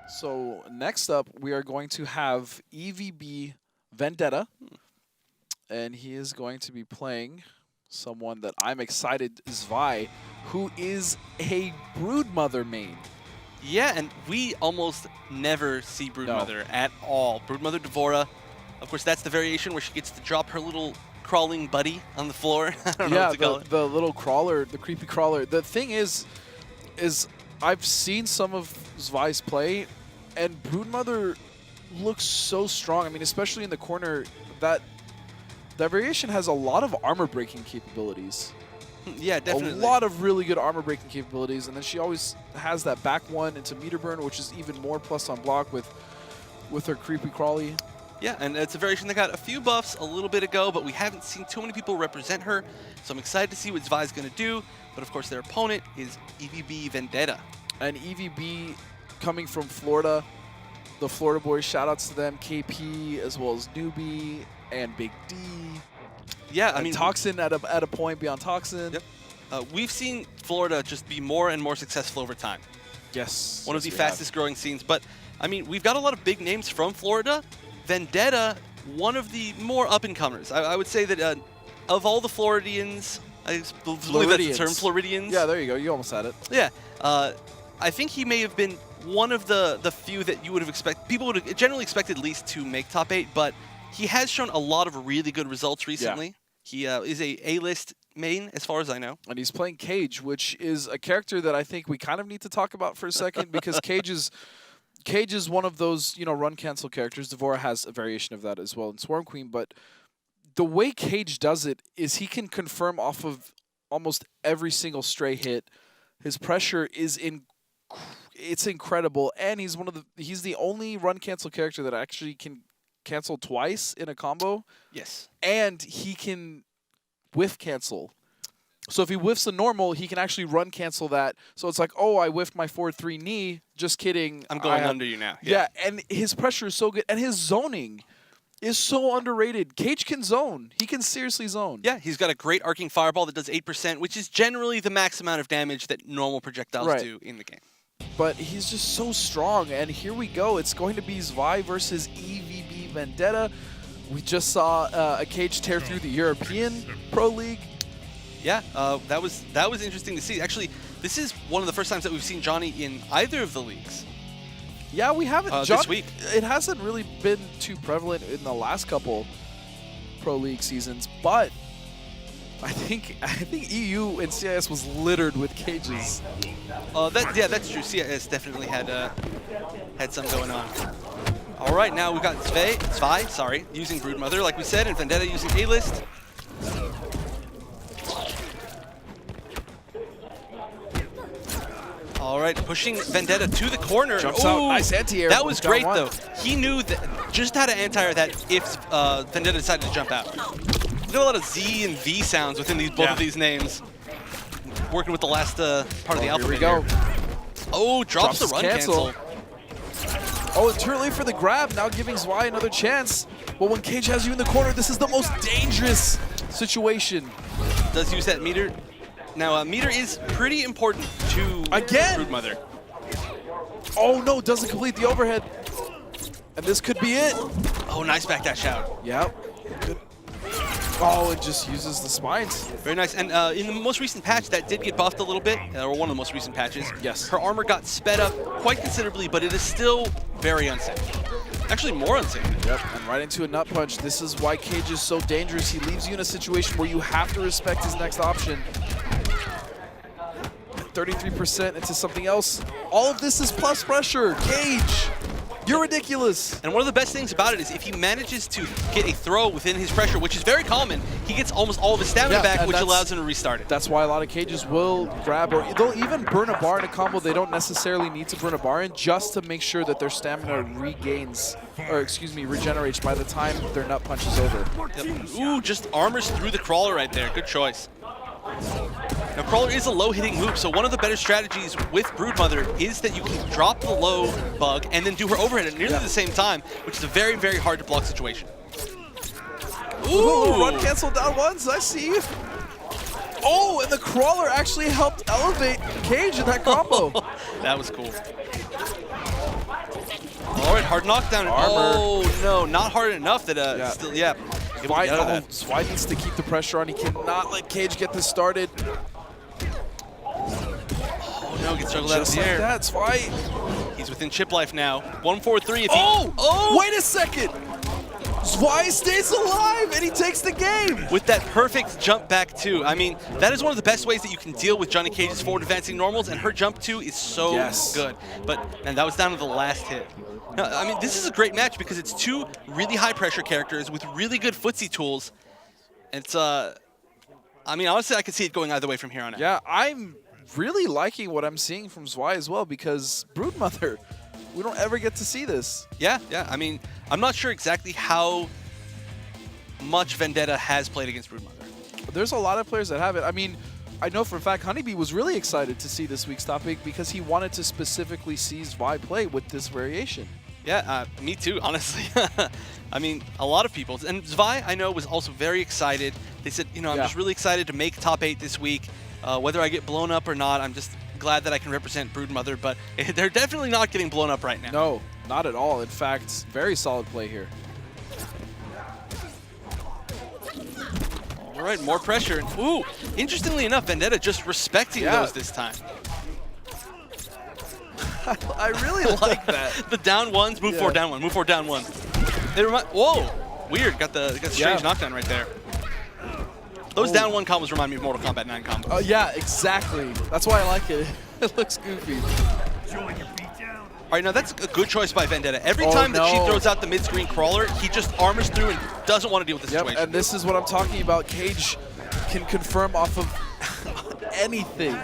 So next up, we are going to have EVB VenDeTTa, and he is going to be playing someone that I'm excited, Zwei, who is a Broodmother main. Yeah, and we almost never see Broodmother at all. Broodmother D'Vorah, of course, that's the variation where she gets to drop her little crawling buddy on the floor. I don't know what to call it. The little crawler, the creepy crawler. The thing is I've seen some of Zwei's play, and Broodmother looks so strong. I mean, especially in the corner, that variation has a lot of armor breaking capabilities. Yeah, definitely. A lot of really good armor breaking capabilities, and then she always has that back one into meter burn, which is even more plus on block with her creepy crawly. Yeah, and it's a variation that got a few buffs a little bit ago, but we haven't seen too many people represent her, so I'm excited to see what Zwei's going to do. But of course, their opponent is EVB VenDeTTa. And EVB coming from Florida, the Florida boys, shout-outs to them, KP, as well as Newbie, and Big D. Yeah, I mean, Toxin at a point beyond Toxin. Yep. We've seen Florida just be more and more successful over time. Yes. One of the fastest growing scenes. But, I mean, we've got a lot of big names from Florida. VenDeTTa, one of the more up-and-comers. I would say that of all the Floridians, I believe that's the term, Floridians. Yeah, there you go. You almost had it. Yeah. I think he may have been one of the few that you would have expected. People would have generally expected at least to make top 8, but he has shown a lot of really good results recently. Yeah. He is a A-list main, as far as I know. And he's playing Cage, which is a character that I think we kind of need to talk about for a second, because Cage is one of those, run cancel characters. D'Vorah has a variation of that as well in Swarm Queen, but the way Cage does it is he can confirm off of almost every single stray hit. His pressure is it's incredible, and he's the only run cancel character that actually can cancel twice in a combo. Yes. And he can whiff cancel. So if he whiffs a normal, he can actually run cancel that. So it's like, oh, I whiffed my 4-3 knee. Just kidding. I'm going under you now. Yeah, and his pressure is so good. And his zoning is so underrated. Cage can zone. He can seriously zone. Yeah, he's got a great arcing fireball that does 8%, which is generally the max amount of damage that normal projectiles do in the game. But he's just so strong. And here we go. It's going to be Zwei versus EVB VenDeTTa. We just saw a Cage tear through the European Pro League. Yeah, that was interesting to see. Actually, this is one of the first times that we've seen Johnny in either of the leagues. Yeah, we haven't. This week. It hasn't really been too prevalent in the last couple Pro League seasons, but I think EU and CIS was littered with Cages. That's true. CIS definitely had some going on. All right, now we've got Zwei, using Broodmother, like we said, and VenDeTTa using A-List. All right, pushing VenDeTTa to the corner. Jumps out, nice anti-air. That was great, though. He knew just how to anti-air that if VenDeTTa decided to jump out. Look at a lot of Z and V sounds within both of these names. Working with the last part of the alphabet. Here we go. Oh, drops the run cancel. Oh, it's too early for the grab, now giving Zwei another chance. But when Cage has you in the corner, this is the most dangerous situation. Does use that meter. Now, meter is pretty important to Broodmother. Oh no, doesn't complete the overhead. And this could be it. Oh, nice backdash out. Yep. Good. Oh, it just uses the spines. Very nice. And in the most recent patch, that did get buffed a little bit, or one of the most recent patches. Yes. Her armor got sped up quite considerably, but it is still very unsafe. Actually, more unsafe. Yep, and right into a nut punch. This is why Cage is so dangerous. He leaves you in a situation where you have to respect his next option. 33% into something else. All of this is plus pressure. Cage, you're ridiculous. And one of the best things about it is if he manages to get a throw within his pressure, which is very common, he gets almost all of his stamina back, which allows him to restart it. That's why a lot of Cages will grab, or they'll even burn a bar in a combo. They don't necessarily need to burn a bar in just to make sure that their stamina regenerates by the time their nut punch is over. Yep. Ooh, just armors through the crawler right there. Good choice. Now, crawler is a low-hitting move, so one of the better strategies with Broodmother is that you can drop the low bug and then do her overhead at nearly the same time, which is a very, very hard-to-block situation. Ooh, run cancel down once, I see. Oh, and the crawler actually helped elevate Cage in that combo. That was cool. All right, hard knockdown. Armor. Oh, no, not hard enough that, still, yeah. Zwei needs to keep the pressure on. He cannot let Cage get this started. Oh, no, gets juggled out of the air. That, Zwei. He's within chip life now. 1-4-3 if he... Oh! Wait a second! Zwei stays alive, and he takes the game! With that perfect jump back, too. I mean, that is one of the best ways that you can deal with Johnny Cage's forward advancing normals, and her jump, too, is so good. And that was down to the last hit. Now, I mean, this is a great match because it's two really high-pressure characters with really good footsie tools. It's, I mean, honestly, I could see it going either way from here on out. Yeah, I'm really liking what I'm seeing from Zwei as well, because Broodmother, we don't ever get to see this. Yeah. I mean, I'm not sure exactly how much VenDeTTa has played against Broodmother. There's a lot of players that have it. I mean, I know for a fact Honeybee was really excited to see this week's topic because he wanted to specifically see Zwei play with this variation. Yeah, me too, honestly. I mean, a lot of people. And Zwei, I know, was also very excited. They said, you know, I'm just really excited to make top 8 this week. Whether I get blown up or not, I'm just glad that I can represent Broodmother, but they're definitely not getting blown up right now. No, not at all. In fact, very solid play here. All right, more pressure. Ooh, interestingly enough, VenDeTTa just respecting those this time. I really like that. The down ones, move forward, down one, move forward, down one. Whoa, weird, got the strange knockdown right there. Those down one combos remind me of Mortal Kombat 9 combos. Yeah, exactly. That's why I like it. It looks goofy. All right, now that's a good choice by VenDeTTa. Every time that she throws out the mid-screen crawler, he just armors through and doesn't want to deal with the situation. And this is what I'm talking about. Cage can confirm off of anything.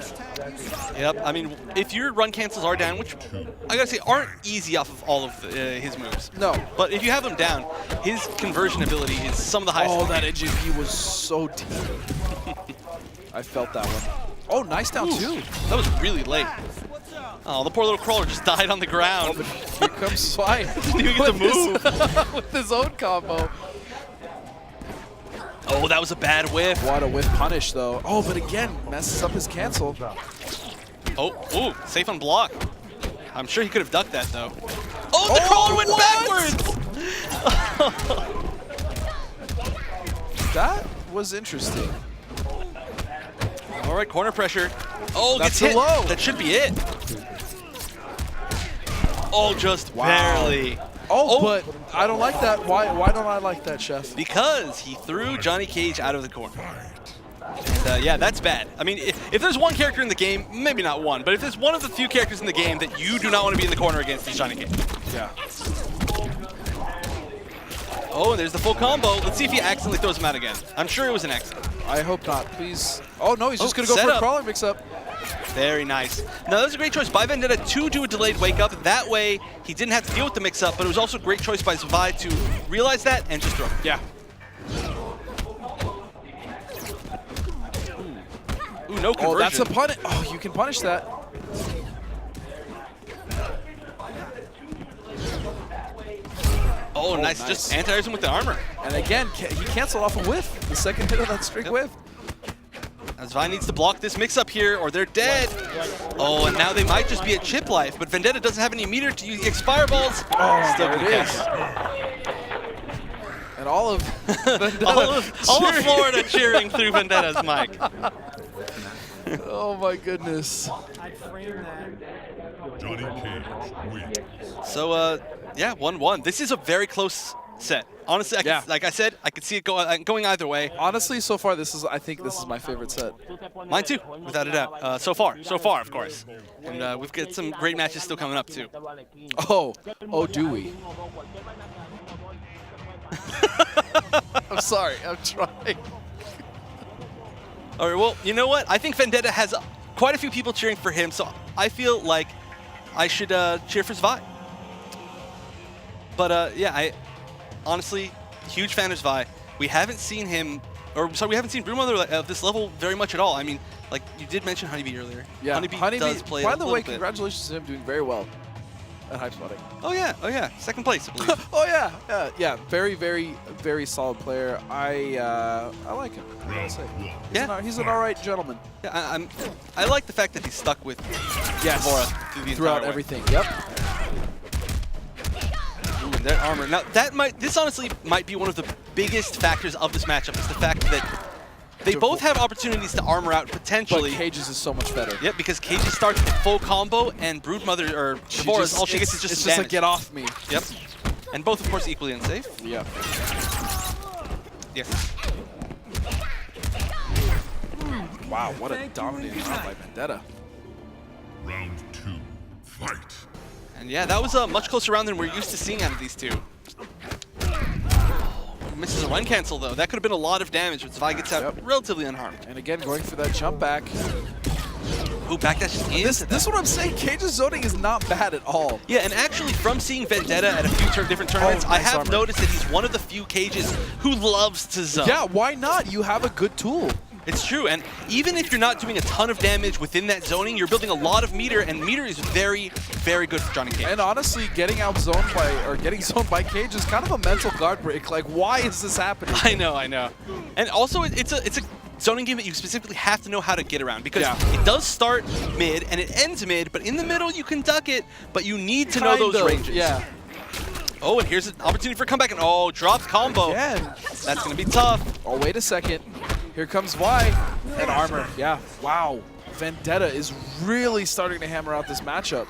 Yep, I mean, if your run cancels are down, which I gotta say aren't easy off of all of his moves. No. But if you have him down, his conversion ability is some of the highest. Oh, that NGP was so deep. I felt that one. Oh, nice down too. That was really late. Oh, the poor little crawler just died on the ground. Oh, but here comes Zwei. Didn't even get the move. With his own combo. Oh, that was a bad whiff. What a whiff punish, though. Oh, but again, messes up his cancel. Oh, ooh, safe on block. I'm sure he could have ducked that, though. Oh, the crawler went backwards! That was interesting. All right, corner pressure. Oh, that's gets hit. Low. That should be it. Oh, just barely. Oh, but I don't like that. Why don't I like that, Chef? Because he threw Johnny Cage out of the corner. And, yeah, that's bad. I mean, if there's one character in the game, maybe not one, but if there's one of the few characters in the game that you do not want to be in the corner against, it's Johnny Cage. Yeah. Oh, and there's the full combo. Let's see if he accidentally throws him out again. I'm sure it was an accident. I hope not, please. Oh, no, he's just going to go for a crawler mix-up. Very nice. Now, that was a great choice by VenDeTTa to do a delayed wake-up. That way, he didn't have to deal with the mix-up, but it was also a great choice by Zwei to realize that and just throw. Yeah. Ooh, no conversion. Oh, that's a punish. Oh, you can punish that. Oh, nice. Just anti-airs him with the armor. And again, he canceled off a whiff. The second hit of that straight whiff. Now Zwei needs to block this mix-up here, or they're dead. Oh, and now they might just be at chip life, but VenDeTTa doesn't have any meter to use fireballs. Oh, still there it is. And all of VenDeTTa all of Florida cheering through VenDeTTa's mic. Oh my goodness. Johnny Cage wins. So, yeah, 1-1. This is a very close set. Honestly, like I said, I could see it going either way. Honestly, so far, I think this is my favorite set. Mine too, without a doubt. So far, of course. And we've got some great matches still coming up too. Oh, do we? I'm sorry, I'm trying. All right, well, you know what? I think VenDeTTa has quite a few people cheering for him, so I feel like I should cheer for Zwei. But yeah, I honestly, huge fan of Zwei. We haven't seen him, we haven't seen Broodmother at this level very much at all. I mean, like you did mention Honeybee earlier. Yeah, Honeybee does play by a the way, bit. congratulations to him doing very well at hype spotting. Oh yeah, second place, I believe. Oh yeah. Very, very, very solid player. I like him. I gotta say. He's an all right gentleman. Yeah, I like the fact that he's stuck with Yes. Devora Throughout everything. Yep. that armor. Now, this honestly might be one of the biggest factors of this matchup, is the fact that they both have opportunities to armor out potentially. But Cage's is so much better. Yep, because Cage's starts with full combo, and Broodmother, or Devora's, all she gets is just like, get off me. Yep. And both, of course, equally unsafe. Yeah. Yes. Wow, what a dominating round by VenDeTTa. Round 2, fight. And yeah, that was a much closer round than we're used to seeing out of these two. Misses a run cancel, though. That could have been a lot of damage, but Zwei gets out relatively unharmed. And again, going for that jump back. Ooh, backdash is in. This is what I'm saying. Cage's zoning is not bad at all. Yeah, and actually, from seeing VenDeTTa at a few different tournaments, nice I have armor. noticed that he's one of the few Cages who loves to zone. Yeah, why not? You have a good tool. It's true, and even if you're not doing a ton of damage within that zoning, you're building a lot of meter, and meter is very, very good for Johnny Cage. And honestly, getting zoned by Cage is kind of a mental guard break. Like, why is this happening? I know. And also, it's a zoning game that you specifically have to know how to get around, because it does start mid and it ends mid, but in the middle you can duck it, but you need to know those ranges. Yeah. Oh, and here's an opportunity for comeback, and oh, drops combo. Again. That's going to be tough. Oh, wait a second. Here comes Zwei and armor. Yeah, wow. VenDeTTa is really starting to hammer out this matchup.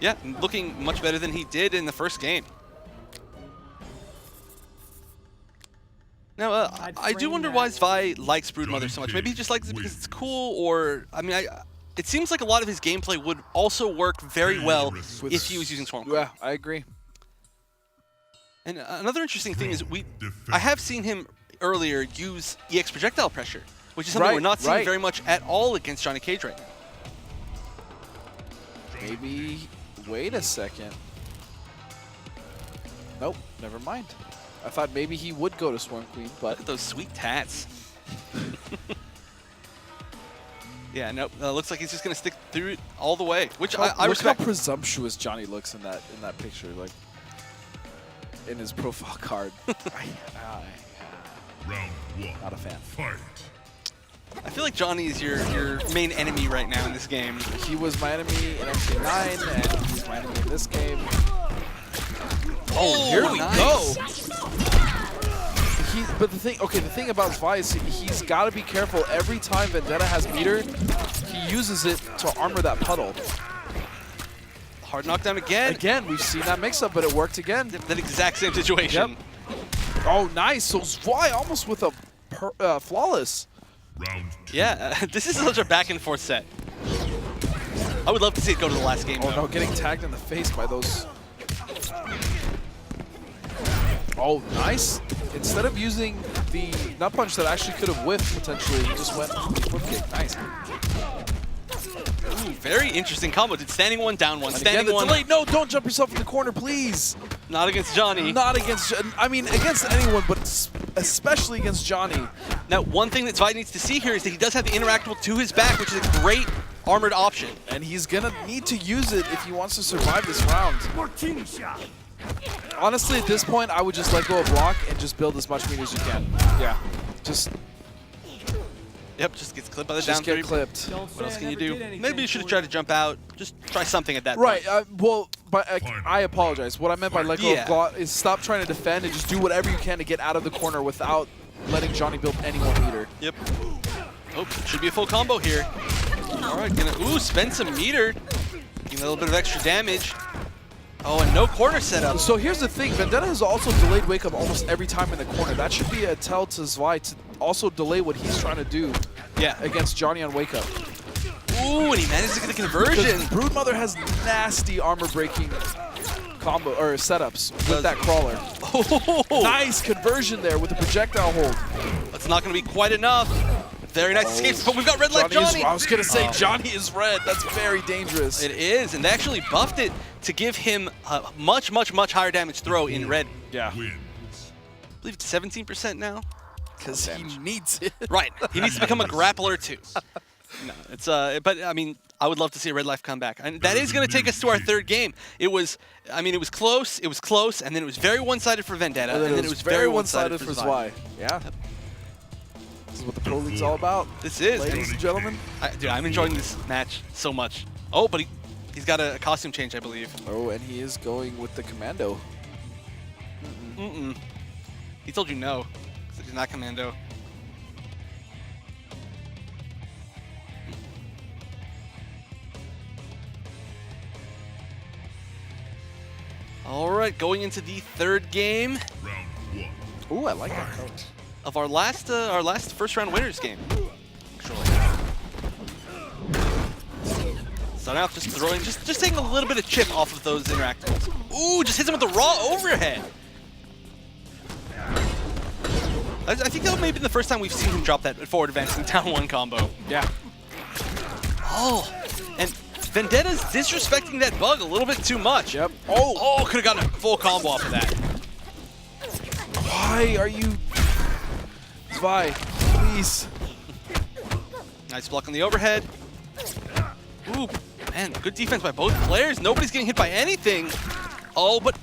Yeah, looking much better than he did in the first game. Now, I do wonder why Zwei likes Broodmother so much. Maybe he just likes it because it's cool, or, I mean, it seems like a lot of his gameplay would also work very well if he was using Swarm. Yeah, I agree. And another interesting thing is I have seen him earlier use EX projectile pressure, which is something we're not seeing very much at all against Johnny Cage right now. Maybe, wait a second. Nope, never mind. I thought maybe he would go to Swarm Queen, but... Look at those sweet tats. Yeah, nope. Looks like he's just going to stick through it all the way, which I respect. Look how presumptuous Johnny looks in that picture, like, in his profile card. Round 1, not a fan. fight. I feel like Johnny is your main enemy right now in this game. He was my enemy in MK9, and he's my enemy in this game. Oh, here we nice. go. But the thing about Zwei is he's got to be careful. Every time VenDeTTa has meter, he uses it to armor that puddle. Hard knockdown again. Again, we've seen that mix-up, but it worked again. That exact same situation. Yep. Oh, nice. So Zwei almost with a flawless. Round 2. Yeah, this is such a back-and-forth set. I would love to see it go to the last game, Oh, though. no, getting tagged in the face by those. Oh, nice. Instead of using the nut punch that actually could have whiffed, potentially, he just went whip kick. Nice. Ooh, very interesting combo. Did standing one, down one, And standing again, the one. delay. No, don't jump yourself in the corner, please. Not against Johnny. Not against, I mean, against anyone, but especially against Johnny. Now, one thing that Zwei needs to see here is that he does have the interactable to his back, which is a great armored option. And he's going to need to use it if he wants to survive this round. Honestly, at this point, I would just let go of block and just build as much meter as you can. Yeah, just... Yep, just gets clipped by the Just down get three. clipped. What else can you do? Maybe you should have tried to jump out. Just try something at that Right, point. well, but I apologize. What I meant by let go of block is stop trying to defend and just do whatever you can to get out of the corner without letting Johnny build any more meter. Yep. Oh, should be a full combo here. All right, gonna spend some meter. Give a little bit of extra damage. Oh, and no corner setup. So here's the thing, VenDeTTa has also delayed wake up almost every time in the corner. That should be a tell to Zwei to also delay what he's trying to do against Johnny on wake up. Ooh, and he managed to get the conversion. Broodmother has nasty armor breaking combo or setups with that crawler. Oh. Nice conversion there with the projectile hold. That's not going to be quite enough. Very nice escapes, but we've got red life Johnny. I was going to say, Johnny is red. That's very dangerous. It is, and they actually buffed it to give him a much, much, much higher damage throw in red. Yeah. I believe it's 17% now. Because he needs it. Right, he needs to become a grappler too. No, it's but I mean, I would love to see a red life come back, and that is going to take us to our third game. It was, I mean, it was close, and then it was very one-sided for VenDeTTA, and then it was very one-sided for Zwei. Yeah. This is what the Pro League's all about. This is, ladies and gentlemen. Dude, I'm enjoying this match so much. Oh, but he's got a costume change, I believe. Oh, and he is going with the commando. Mm-mm. He told you no. He's not commando. All right, going into the third game Round 1. Ooh, I like that coach. of our last first round winners game. Actually. Starting off just throwing, just taking a little bit of chip off of those interactables. Ooh, just hits him with the raw overhead. I think that may have been the first time we've seen him drop that forward advancing down one combo. Yeah. Oh, and VenDeTTa's disrespecting that bug a little bit too much. Yep. Oh, could have gotten a full combo off of that. Why are you... Zwei, please. Nice block on the overhead. Ooh, man, good defense by both players. Nobody's getting hit by anything. Oh, but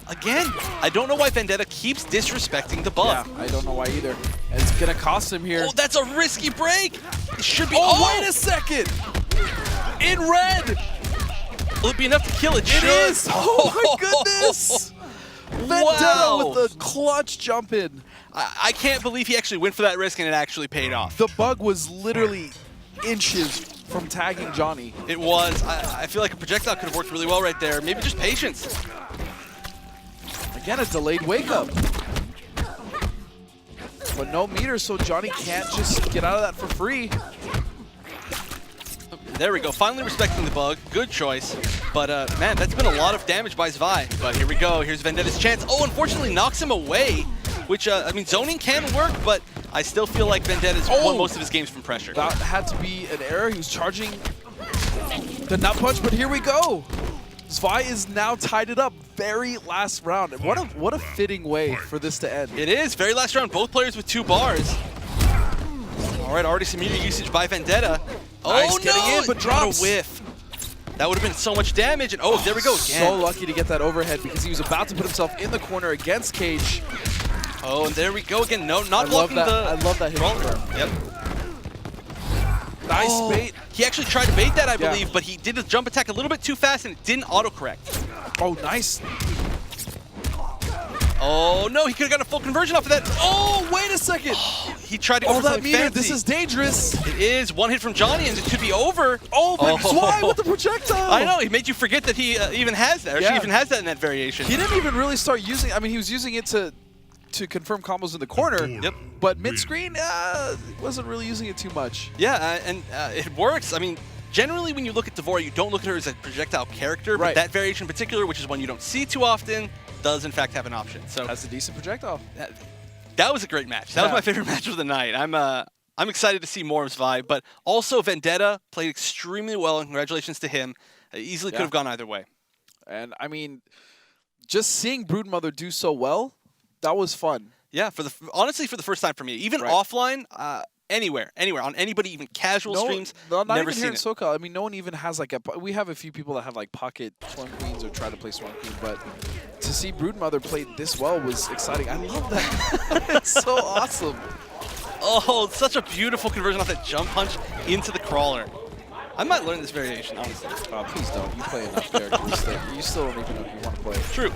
again, I don't know why VenDeTTa keeps disrespecting the bug. Yeah, I don't know why either. And it's gonna cost him here. Oh, that's a risky break. It should be. Oh, wait a second! In red! Will it be enough to kill it? It is! Oh my goodness! VenDeTTa with the clutch jump in. I can't believe he actually went for that risk and it actually paid off. The bug was literally inches from tagging Johnny. It was. I feel like a projectile could have worked really well right there. Maybe just patience. Again, a delayed wake up. But no meter, so Johnny can't just get out of that for free. There we go. Finally respecting the bug. Good choice. But, man, that's been a lot of damage by Zwei. But here we go. Here's VenDeTTa's chance. Oh, unfortunately knocks him away. Which, I mean, zoning can work, but I still feel like VenDeTTa's won most of his games from pressure. That had to be an error. He was charging the nut punch, but here we go. Zwei is now tied it up. Very last round. And what a fitting way for this to end. It is. Very last round. Both players with 2 bars. All right, already some meter usage by VenDeTTa. Nice, Oh, getting no! in, but Not drops. a whiff. That would have been so much damage. And oh, there we go again. So lucky to get that overhead because he was about to put himself in the corner against Cage. Oh, and there we go again. No, not blocking I love that hit. Yep. Nice bait. He actually tried to bait that, I believe, but he did a jump attack a little bit too fast and it didn't autocorrect. Oh, nice. Oh, no, he could have gotten a full conversion off of that. Oh, wait a second. He tried to go Oh, for that something meter. fancy. This is dangerous. It is. One hit from Johnny and it could be over. Oh, but Zwei with the projectile. I know. He made you forget that he even has that. Or she even has that in that variation. He didn't even really start using. I mean, he was using it to confirm combos in the corner. Yep. But mid-screen, wasn't really using it too much. Yeah, and it works. I mean, generally when you look at Devora, you don't look at her as a projectile character, but Right. that variation in particular, which is one you don't see too often, does in fact have an option. So That's a decent projectile. that was a great match. That was my favorite match of the night. I'm excited to see more of Zwei, but also VenDeTTa played extremely well, and congratulations to him. Easily could have gone either way. And I mean, just seeing Broodmother do so well, that was fun. Yeah, honestly, for the first time for me, even offline, anywhere, on anybody, even casual streams, not never even seen here in it. SoCal. I mean, no one even has like we have a few people that have like pocket Swarm Queens or try to play Swarm Queen, but to see Broodmother play this well was exciting. I love that. It's so awesome. Oh, such a beautiful conversion off that jump punch into the crawler. I might learn this variation, honestly. Please don't. You play enough characters that you still don't even know if you want to play it. True.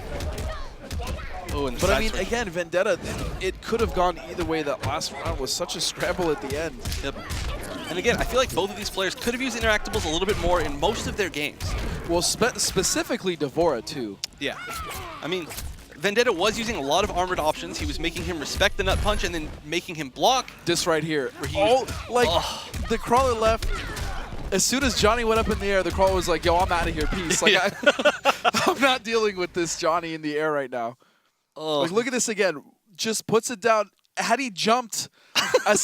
Oh, and the But I side mean, switch. again, VenDeTTa, it could have gone either way. That last round was such a scramble at the end. Yep. And again, I feel like both of these players could have used interactables a little bit more in most of their games. Well, specifically Devora, too. Yeah. I mean, VenDeTTa was using a lot of armored options. He was making him respect the nut punch and then making him block. This right here. Where he the crawler left. As soon as Johnny went up in the air, the crawler was like, yo, I'm out of here, peace. Like, I'm not dealing with this Johnny in the air right now. Oh. Like, look at this again. Just puts it down. Had he jumped a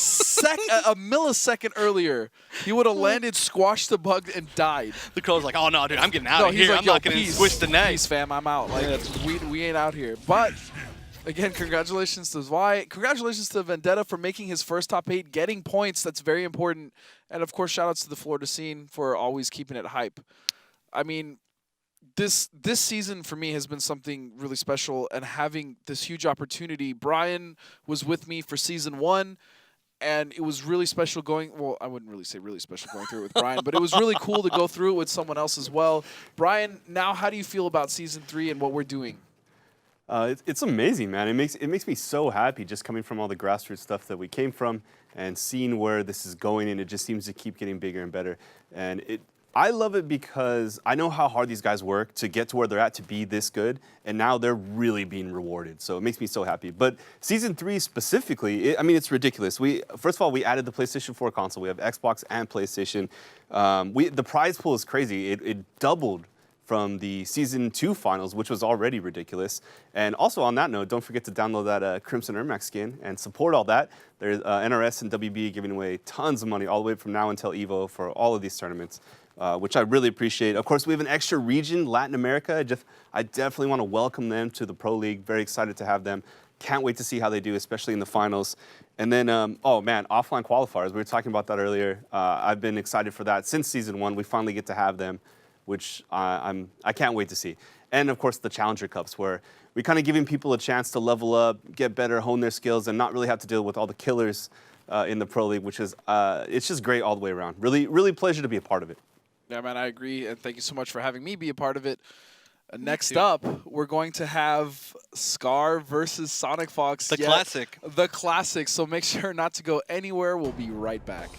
millisecond earlier, he would have landed, squashed the bug, and died. The crow's like, oh, no, dude, I'm getting out of here. Like, I'm not going to switch the net. Peace, fam. I'm out. Like, we ain't out here. But, again, congratulations to Zwei. Congratulations to VenDeTTa for making his first top 8, getting points. That's very important. And, of course, shout-outs to the Florida scene for always keeping it hype. I mean, this season for me has been something really special, and having this huge opportunity. Brian was with me for season 1, and it was really special going. Well, I wouldn't really say really special going through it with Brian, but it was really cool to go through it with someone else as well. Brian, now how do you feel about season 3 and what we're doing? It's amazing, man. It makes me so happy just coming from all the grassroots stuff that we came from and seeing where this is going, and it just seems to keep getting bigger and better. And I love it because I know how hard these guys work to get to where they're at to be this good, and now they're really being rewarded. So it makes me so happy. But Season 3 specifically, I mean, it's ridiculous. First of all, we added the PlayStation 4 console. We have Xbox and PlayStation. The prize pool is crazy. It doubled from the Season 2 finals, which was already ridiculous. And also on that note, don't forget to download that Crimson Ermac skin and support all that. There's NRS and WB giving away tons of money all the way from now until EVO for all of these tournaments. Which I really appreciate. Of course, we have an extra region, Latin America. I definitely want to welcome them to the Pro League. Very excited to have them. Can't wait to see how they do, especially in the finals. And then, oh man, offline qualifiers. We were talking about that earlier. I've been excited for that since Season 1. We finally get to have them, which I can't wait to see. And of course, the Challenger Cups, where we're kind of giving people a chance to level up, get better, hone their skills, and not really have to deal with all the killers in the Pro League, which is it's just great all the way around. Really, really pleasure to be a part of it. Yeah, man, I agree, and thank you so much for having me be a part of it. Next up, we're going to have Scar versus Sonic Fox. The classic. The classic, so make sure not to go anywhere. We'll be right back.